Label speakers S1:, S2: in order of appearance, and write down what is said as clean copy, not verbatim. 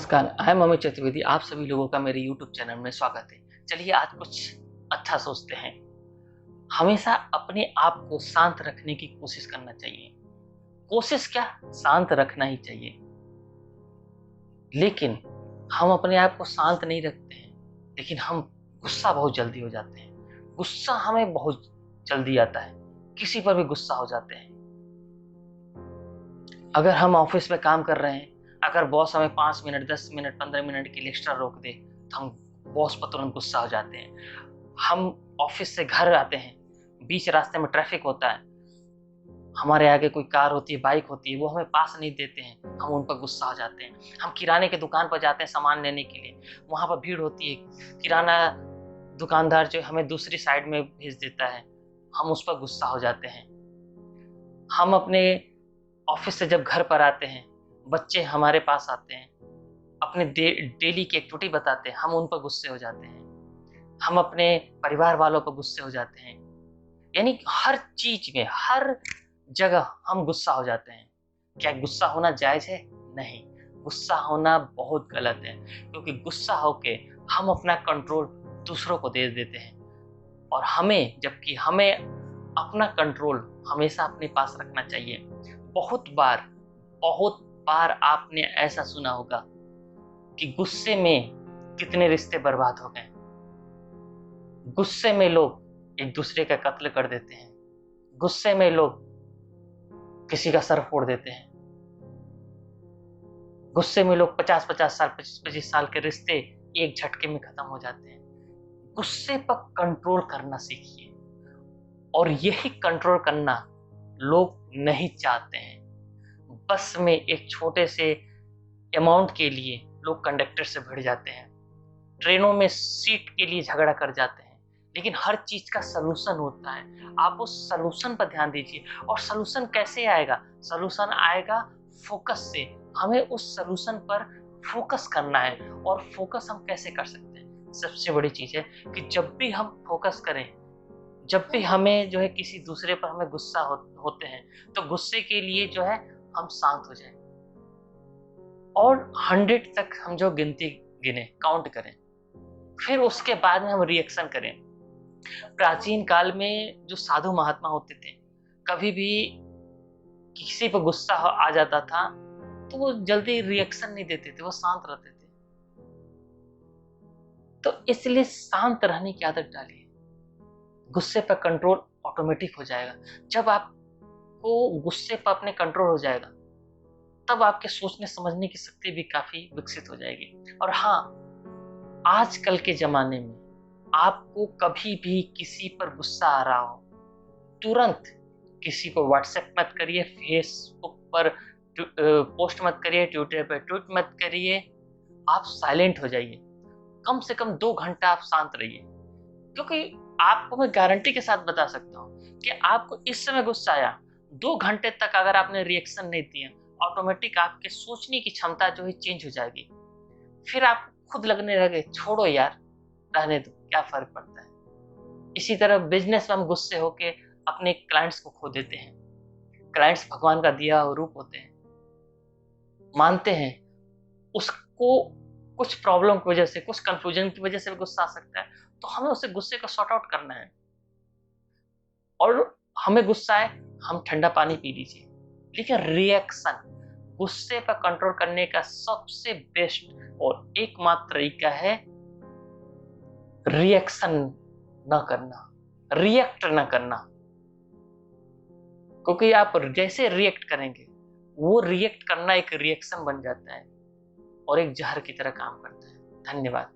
S1: नमस्कार, I am Amit Chaturvedi. आप सभी लोगों का मेरे यूट्यूब चैनल में स्वागत है। चलिए आज कुछ अच्छा सोचते हैं। हमेशा अपने आप को शांत रखने की कोशिश करना चाहिए। कोशिश क्या, शांत रखना ही चाहिए। लेकिन हम अपने आप को शांत नहीं रखते हैं, लेकिन हम गुस्सा बहुत जल्दी हो जाते हैं। गुस्सा हमें बहुत जल्दी आता है, किसी पर भी गुस्सा हो जाते हैं। अगर हम ऑफिस में काम कर रहे हैं, अगर बॉस हमें 5 मिनट, 10 मिनट, 15 मिनट के लिए एक्स्ट्रा रोक दे, तो हम बॉस पर तुरंत गुस्सा हो जाते हैं। हम ऑफिस से घर आते हैं, बीच रास्ते में ट्रैफिक होता है, हमारे आगे कोई कार होती है, बाइक होती है, वो हमें पास नहीं देते हैं, हम उन पर गुस्सा हो जाते हैं। हम किराने की दुकान पर जाते हैं सामान लेने के लिए, वहाँ पर भीड़ होती है, किराना दुकानदार जो हमें दूसरी साइड में भेज देता है, हम उस पर गुस्सा हो जाते हैं। हम अपने ऑफिस से जब घर पर आते हैं, बच्चे हमारे पास आते हैं, अपने डेली की एक्टिविटी बताते हैं, हम उन पर गुस्से हो जाते हैं। हम अपने परिवार वालों पर गुस्से हो जाते हैं। यानी हर चीज में, हर जगह हम गुस्सा हो जाते हैं। क्या गुस्सा होना जायज है? नहीं, गुस्सा होना बहुत गलत है, क्योंकि गुस्सा होके हम अपना कंट्रोल दूसरों को दे देते हैं। और जबकि हमें अपना कंट्रोल हमेशा अपने पास रखना चाहिए। बहुत बार आपने ऐसा सुना होगा कि गुस्से में कितने रिश्ते बर्बाद हो गए। गुस्से में लोग एक दूसरे का कत्ल कर देते हैं। गुस्से में लोग किसी का सर फोड़ देते हैं। गुस्से में लोग 50-50 साल, 25-25 साल के रिश्ते एक झटके में खत्म हो जाते हैं। गुस्से पर कंट्रोल करना सीखिए। और यही कंट्रोल करना लोग नहीं चाहते हैं। बस में एक छोटे से अमाउंट के लिए लोग कंडक्टर से भिड़ जाते हैं, ट्रेनों में सीट के लिए झगड़ा कर जाते हैं। लेकिन हर चीज का सलूशन होता है, आप उस सलूशन पर ध्यान दीजिए। और सलूशन कैसे आएगा? सलूशन आएगा फोकस से। हमें उस सलूशन पर फोकस करना है। और फोकस हम कैसे कर सकते हैं? सबसे बड़ी चीज है कि जब भी हम फोकस करें, जब भी हमें जो है किसी दूसरे पर हमें गुस्सा होते हैं, तो गुस्से के लिए जो है हम शांत हो जाएं और 100 तक हम जो गिनती गिने, काउंट करें, फिर उसके बाद में हम रिएक्शन करें। प्राचीन काल में जो साधु महात्मा होते थे, कभी भी किसी पर गुस्सा आ जाता था तो वो जल्दी रिएक्शन नहीं देते थे, वो शांत रहते थे। तो इसलिए शांत रहने की आदत डालिए। गुस्से पर कंट्रोल ऑटोमेटिक हो जाएगा। जब आपको गुस्से पर अपने कंट्रोल हो जाएगा, तब आपके सोचने समझने की शक्ति भी काफी विकसित हो जाएगी। और हाँ, आजकल के जमाने में आपको कभी भी किसी पर गुस्सा आ रहा हो, तुरंत किसी को व्हाट्सएप मत करिए, फेसबुक पर पोस्ट मत करिए, ट्विटर पर ट्वीट मत करिए। आप साइलेंट हो जाइए। कम से कम 2 घंटा आप शांत रहिए। क्योंकि आपको मैं गारंटी के साथ बता सकता हूँ कि आपको इस समय गुस्सा आया, 2 घंटे तक अगर आपने रिएक्शन नहीं दिया, ऑटोमेटिक आपके सोचने की क्षमता जो है चेंज हो जाएगी। फिर आप खुद लगने लगे, छोड़ो यार, रहने दो, क्या फर्क पड़ता है। इसी तरह बिजनेस में हम गुस्से होके अपने क्लाइंट्स को खो देते हैं। क्लाइंट्स भगवान का दिया हुआ रूप होते हैं, मानते हैं। उसको कुछ प्रॉब्लम की वजह से, कुछ कंफ्यूजन की वजह से भी गुस्सा आ सकता है, तो हमें उसे गुस्से को सॉर्ट आउट करना है। और हमें गुस्सा है, हम ठंडा पानी पी लीजिए। लेकिन रिएक्शन, गुस्से पर कंट्रोल करने का सबसे बेस्ट और एकमात्र तरीका है रिएक्शन न करना, रिएक्ट न करना। क्योंकि आप जैसे रिएक्ट करेंगे, वो रिएक्ट करना एक रिएक्शन बन जाता है और एक जहर की तरह काम करता है। धन्यवाद।